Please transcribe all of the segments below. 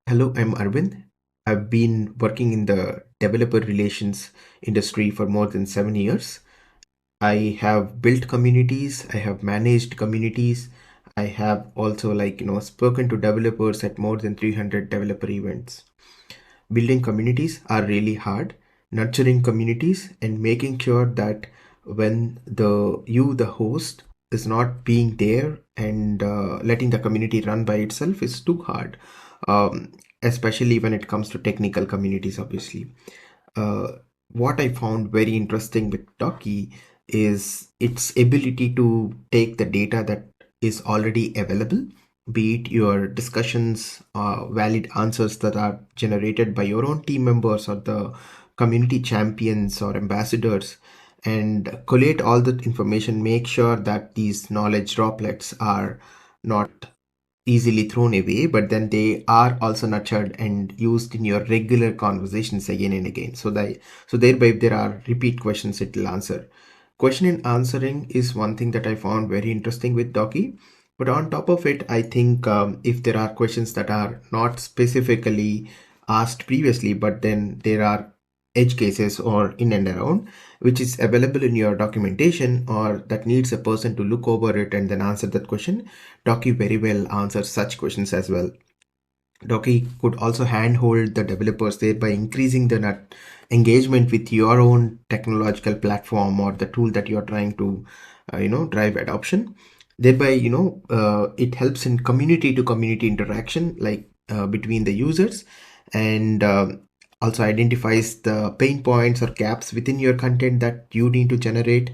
Hello, I'm Aravind. I've been working in the developer relations industry for more than 7 years. I have built communities, I have managed communities, I have also spoken to developers at more than 300 developer events. Building communities are really hard. Nurturing communities and making sure that when the host is not being there and letting the community run by itself is too hard, um, especially when it comes to technical communities, obviously. uh, what I found very interesting with Docky is its ability to take the data that is already available, be it your discussions, valid answers that are generated by your own team members or the community champions or ambassadors, and collate all that information, make sure that these knowledge droplets are not easily thrown away, but then they are also nurtured and used in your regular conversations again and again. So thereby, if there are repeat questions, it will answer. Question and answering is one thing that I found very interesting with Docky. But on top of it, I think if there are questions that are not specifically asked previously, but then there are edge cases or in and around, which is available in your documentation or that needs a person to look over it and then answer that question, Docky very well answers such questions as well. Docky could also handhold the developers, thereby increasing the engagement with your own technological platform or the tool that you're trying to, drive adoption. Thereby, it helps in community to community interaction, between the users, and also identifies the pain points or gaps within your content that you need to generate,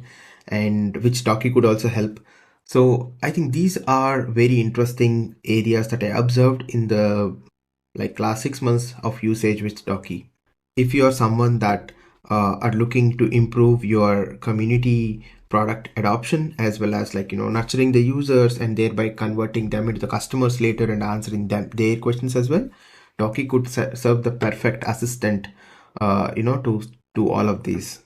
and which Docky could also help. So I think these are very interesting areas that I observed in the last 6 months of usage with Docky. If you are someone that are looking to improve your community product adoption, as well as nurturing the users and thereby converting them into the customers later and answering them their questions as well, Docky could serve the perfect assistant to all of these.